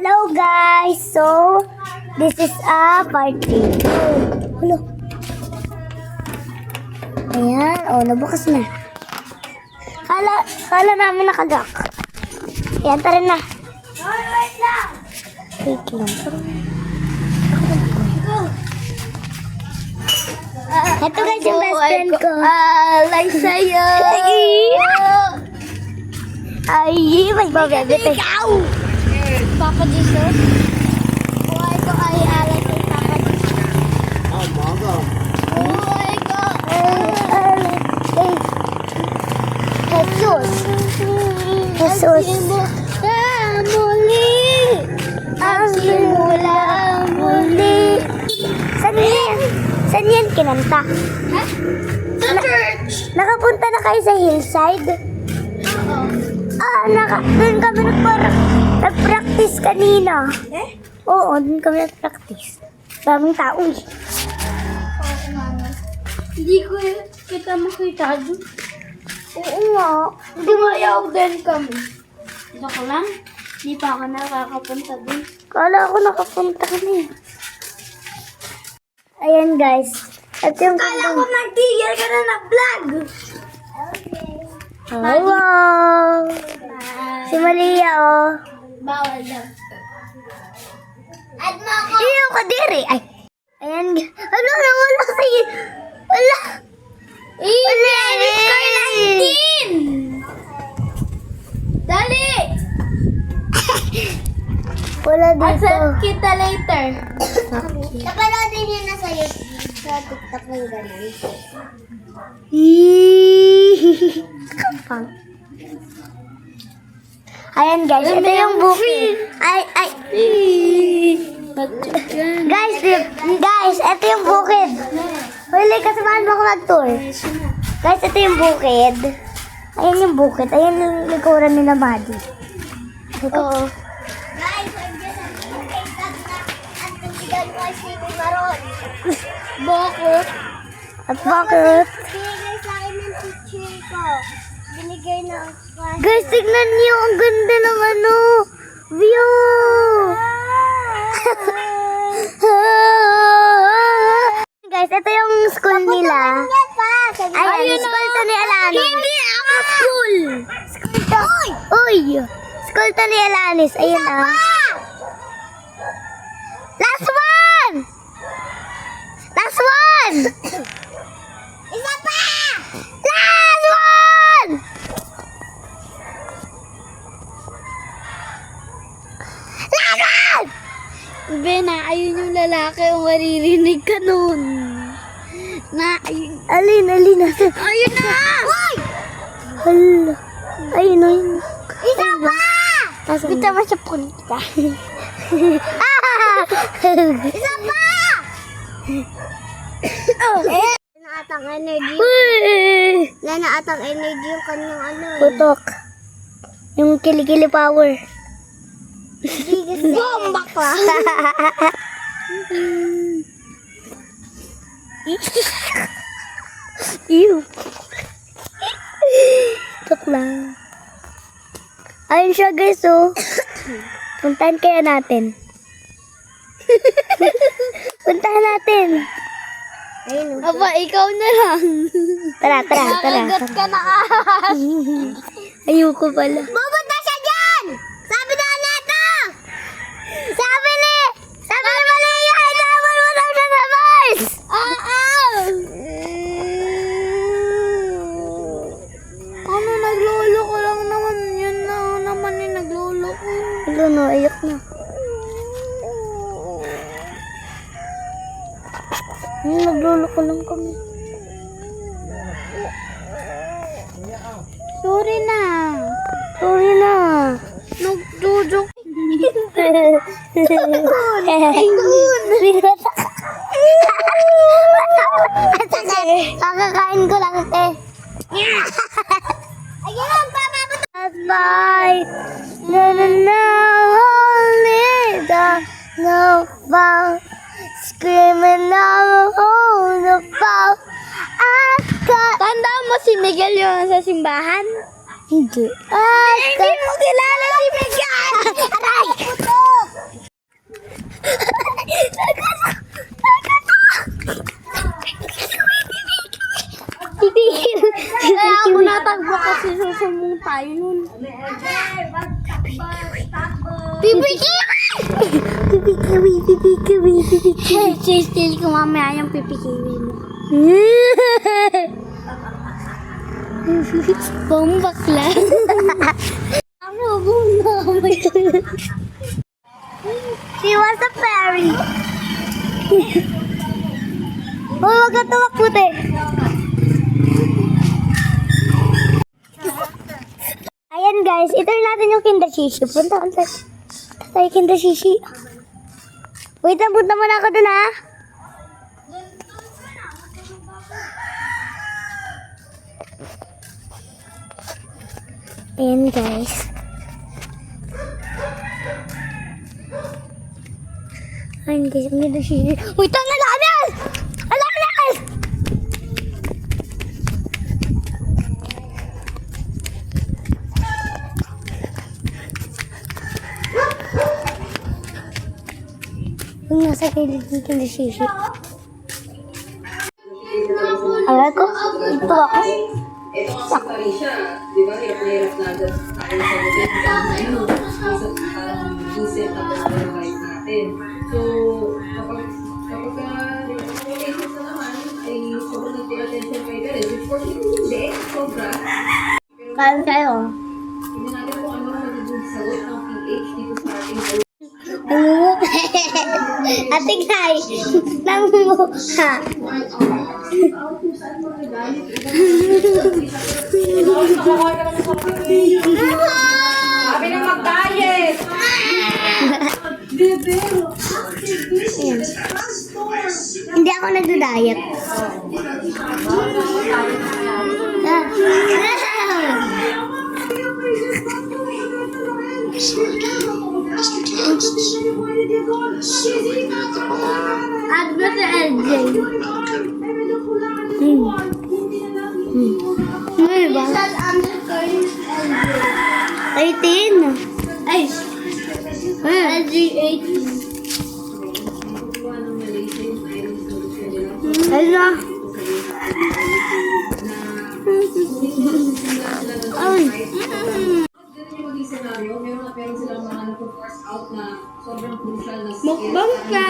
Hello guys! So, this is a party. Hello. Ayan. Oh, nabukas na. Kala namin nakagak. Ayan, tara na. Wait lang. Ito guys yung best friend ko. Like sa'yo. Ay, magbabebe. Ikaw! Papa Jesus. Buhay ko ay alay kay Papa Jesus. Buhay ko. Jesus. Jesus. Muli. Ang simula muli. Saan yan kinanta? Ha? Sa church. Nakapunta na kayo sa hillside? Oo. Doon kami nag-practice kanina. Eh? Oo, doon kami nag-practice. Daming tao eh. Oo, mama. Hindi ko kita makita doon. Oo nga. Hindi mayaw din kami. Ito ko lang. Hindi pa ako nakakapunta doon. Kala ko nakapunta kami. Ayan guys. Ito yung Kala ko nag-tigil ka na nag-vlog. Hi, wow. Si Malia, oh. Bawal daw. At mo ako. Iyo ka diri. Ay. Ayan. Ano, nawala kayo. Wala. Inis ko 19! Dali! Wala dito. Accept kita later. Napanoodin niyo na sa YouTube. Sa TikTok ng ganun. Kapang. Ayan guys, ito yung bukid. Ay. Guys, ito yung bukid. Huli, kasamahan mo ako mag-tour. Guys, ito yung bukid. Ayan yung bukid. Ayan yung likuran ni na Buddy. Oo. Guys, ang tubigan ko ay si Maron. Bakit? At bakit? Binigay sa akin ng teacher ko. Binigay na Guys, tignan niyo. Ang ganda ng view. Guys, ito yung school nila. Ayan, school to ni Alanis. Hindi ako school! School to. Uy! School to ni Alanis. Ayan ah. Last one! Last one! Isa pa! Last one! Last one! Bena, ayun yung lalaki ang maririnig ka nun. Ayun. Alin. Asan? Ayun na! Uy! Hala. Ayun o yun. Isa pa! Asan? Kita mo sa punta. Isa pa! Naatang energy. Uy! Naatang energy yung kanyang Putok. Yung kilikili power. Bomba ka! Ew. Tok lang. Ayun siya guys oh. Puntahan kaya natin. Puntahan natin. Ayun. Aba, ikaw na lang. Tara. Nakagat ka na ahas. Ayoko pala. Pupunta siya dyan! Sabi na neto! Sabi ni Malia, inaabot mo daw siya sa Mars! Ano, naglolo ko lang naman. Yan na naman yung naglolo ko. Ano no, ayok na. Nagluloko lang kami. Sorry na. Sorry na. Nagdudok. Kakakain ko lang, te. Ayun, papapunta. Bye. Na, holy no bow. Screaming out, oh, no bow. Tandaan mo si Miguel yung sa simbahan? Hindi. Hindi mo kilala si Miguel! Aray! sumbong tayo nun. Pipikiwi! Pipikiwi. Steal ko mamaya yung pipikiwi mo. Bombakla. Ano, bumba. She was a fairy. Oh, wag ka tumakbo, te. Ayan guys, ito natin yung Kinder Shishi. Punta tayo Kinder Shishi. Wait lang, punta muna ako dun ha. Ayan guys. Ayan guys, ang Kinder Shishi. Wait lang, alanas! Alanas! Yung nasa kilid ng Kinder Shishi. Alam ko, ito ako. Ito ang sakari siya. Di ba? Hirap na agad tayo sa butin. Ngayon, isip tapos na-revise natin. So, kapag cases na naman, ay sobrang nag-pay attention kayo ka rin. Which for me, hindi. Sobra. Kain kayo. Hindi natin kung ano ang magiging sagot ng PH dito sa ating Ating hay. Namuha. Sabi na mag-diet! Ayan. Hindi ako nagdo-diet. At ba sa LJ? Ano ba? 18. Ay! LJ 18. Ano? Ay. Ganun yung maging scenario, meron silang mga nag-force out na sobrang crucial na skill. Mukbang ka!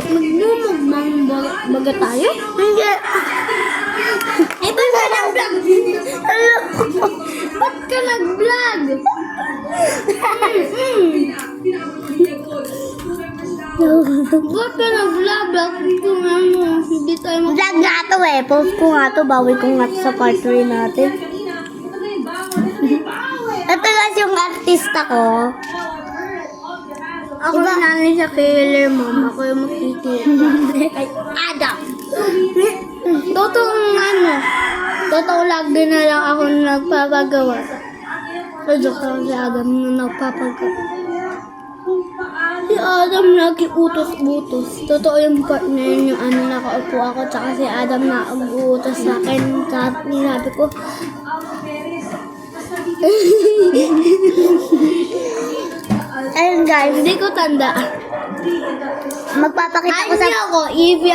Magmumukbang baga tayo? Hindi. Eh, ba't ka nag-vlog? Ba't ka nag-vlog? Ba't ka nag-vlog? Bakit kung ano, hindi tayo Vlog nga to eh. Post ko nga to. Bawi ko nga to sa part 3 natin. Ito guys yung artista ko. Ako yung nanay sa killer mom. Ako yung makikita. Kay Adam. Totoong ano. Totoo lagi na lang ako nagpapagawa. So, joke lang si Adam na nagpapagawa. Si Adam lagi utos-utos. Totoo yung partner yun yung ano nakaupo ako. Tsaka si Adam na utos sa akin. Sabi ko, Ayun guys. hindi ko tanda. Magpapakita ko Ay, sa... hindi ako. EV_.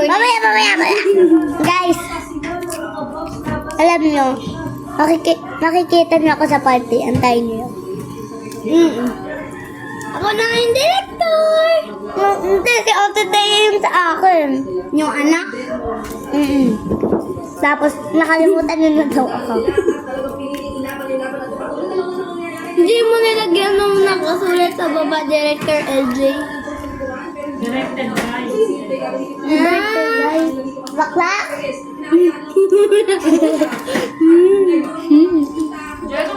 Mamaya. Guys. Alam nyo. Makikita nyo ako sa party. Antayin nyo. Ako na yung director. Hindi, si Ototay yung sa akin. Yung anak. Tapos, nakalimutan nyo na daw ako. Hindi mo nilagyan nung nakasulat sa baba, Director LJ. Birthday guys. Bakla?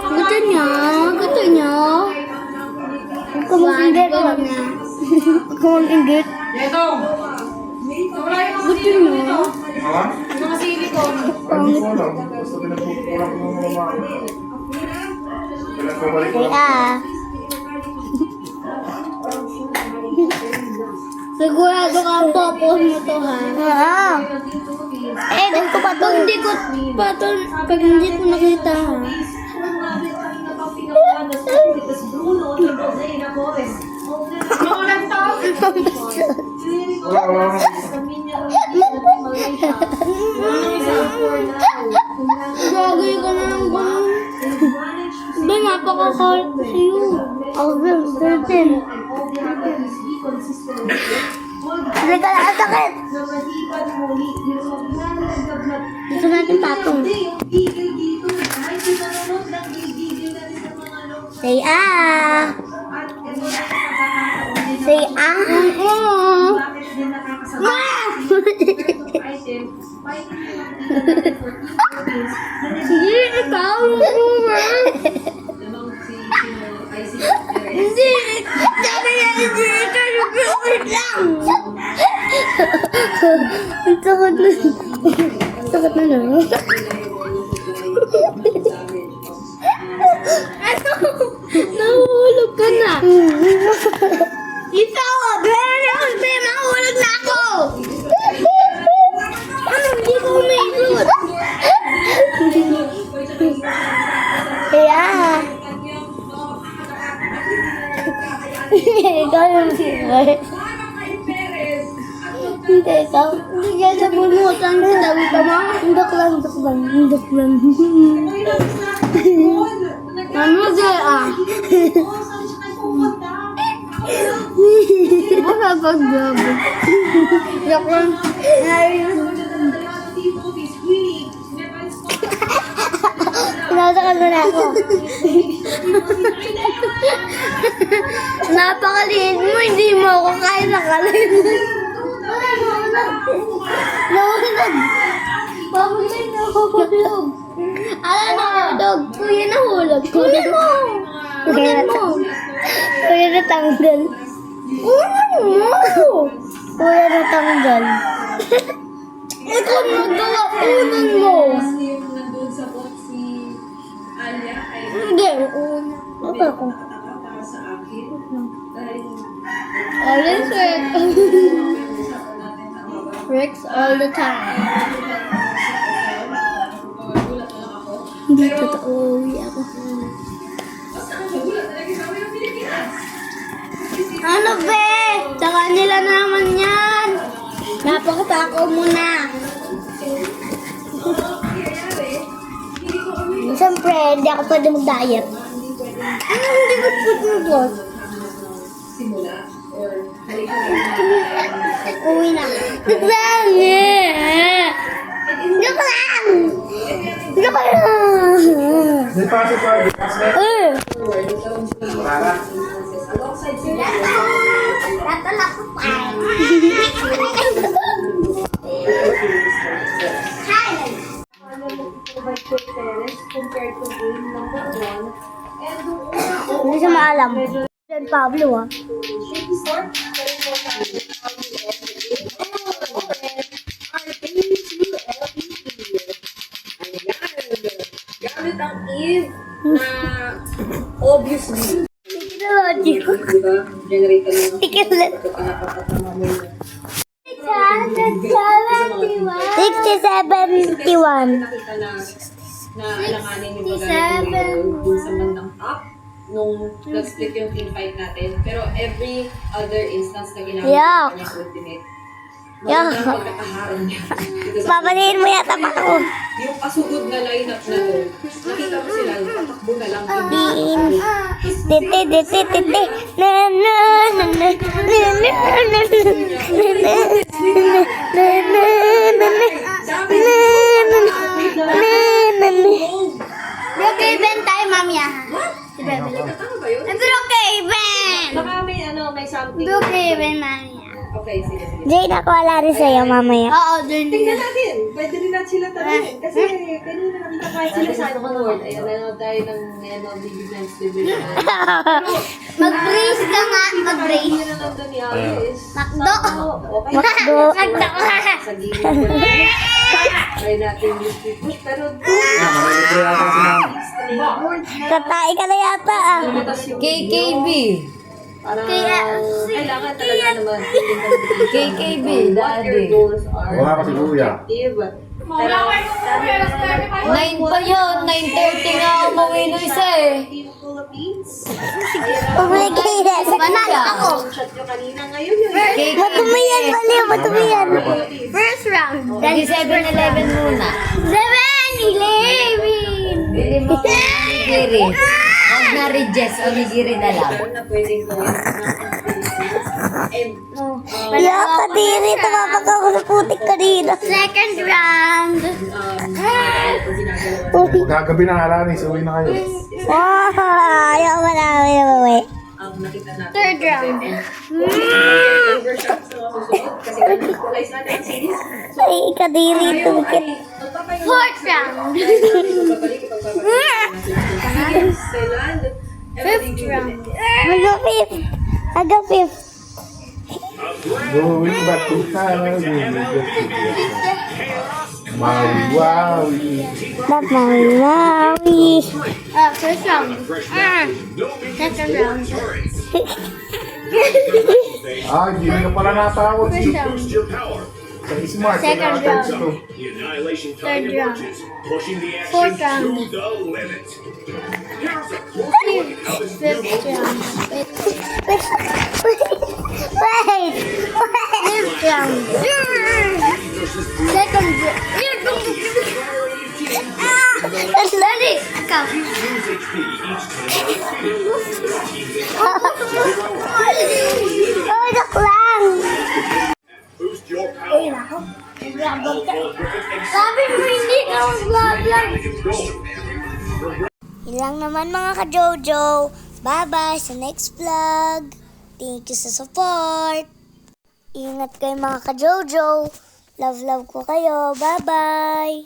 Gusto niya. Huwag ka mag-ingit. Huwag ka mag-ingit. Gusto niya. Mga silicone. Kaya, Sigurado ka ang popos mo to, ha? doon ko pa to. Pag hindi ko nakita, ha? nakakal sa'yo. Ako din, 13. Hindi ka na sakit. Dito natin patong. Say ah. Say ah. Hindi, ikaw. Hindi. Sabi niya, hindi. Wait lang. Ang sakit na. Sakit na lang. Nahulog ka na. Ito! Be, mahulog na ako! Ano, hindi ko umiikot? Kaya. Ikaw yung singer. Hindi, ikaw. Hindi ka sa bumutan kita. Wita mo? Hindok lang. Ano siya Baka pag-gabi. Yak lang. Sinasakal mo na ako. Napakaliit mo, hindi mo ako kaya nakalin. Nahulog. Pabagay nahulog. Ala nahulog. Kuya nahulog. Kunin mo. Kunin mo. Kuya natanggal. Kunin mo. Kuya natanggal. Ikaw nagawa. Kunin mo. Kasi yung nandun sa bot si Alia ay Hindi. Ano ako? para sa akin. Dahil Alin sweat. usapan natin sa mga Rex all the time. gulat na lang ako. Hindi totoo. Uwi ako. Basta ang magulat talaga sa amin ng Pilipinas. Ano be? Sa kanila naman yan. Napakatakaw mo na. Siyempre, hindi ako pwede mag-diet. Ano hindi ko put mo boss? Simula or halika Uwi na. Lang eh. Joke lang! Joke lang! alongside sila. Tatalak ko pa. Compared to game number 1. And doon una ako, Hindi siya maalam. John Pablo ah. shaky start. Pero po tayo ang gamit ang if na obviously Technology ko. diba generator lang Ikilit. ito pinapapatama mo yun 6071. nakita na alanganin yung magaling dun sa bandang top nung nag-split yung team fight natin. Pero every other instance na ginamit Yuck. yung kanyang ultimate. Yuck. Magandang pagkakaharap niya. Dito sa- Babalihin mo yata pa ako. Yung pasugod na lineup na doon, nakita mo sila, tatakbo na lang. Diin. Titi. Na na na na. Na na na na. Na na na. Sabi Na na na. Na na na. Broke even tayo, mamya. Si Bebe. Tama ba yun? Broke even. Baka may something. Broke even, mamya. Okay, sige. Jane, ako wala rin sa'yo mamaya. Oo, dun. Tingnan natin. Pwede rin natin sila tanongin. Kasi kanina nakita kahit sila sa board. Ayan, nanood tayo ng Big Nights Division. Mag-brace ka nga, mag-brace. Hindi na nandun ni Alice. Makdo. Okay. Makdo. Makdo. Sa gilid ko. Try natin yung push. Pero Tatay ka na yata ah. KKB. Parang kailangan talaga naman. KKB, What your daddy. goals are. Wala kasi kuya. Effective. Pero sabi na 9 pa yun, 9:30 nga umuwi ng isa eh. Team Philippines. Umigay. Panalo ako. Chat nyo kanina ngayon yun. Matumi yan, baliw. Matumi yan. First round. Hindi 7-Eleven muna. 7-Eleven. Bili mo. Bili. Ordinary Jess, onigiri na lang. na pwedeng gawin and Kaya kadiri, tumapag ako sa putik kanina. Second round. Gagabi na Alanis, uwi na kayo. Ayaw mo na, ayaw. ang nakita natin. Third round. Overshot sa mga susunod kasi na-visualize natin ang series. So, Ay, kadiri, tumikit. magpapayo Fourth round. magbabalik series, Thailand, Fifth round. Hanggang fifth. Going back to Thailand. Maui, Waui. Maui. First round. Second round. Ah, hindi na pala natawag. First round. Sa smart, Second kaya round. ito. Third round. Fourth round. Fifth round. Wait. Fifth round. Second round. Dali! Ikaw. Oh, joke lang. Sabi mo hindi ka mag-vlog. Ilang naman mga ka-Jojo. Bye-bye sa next vlog. Thank you sa support. Ingat kayo mga ka-Jojo. Love ko kayo. Bye-bye.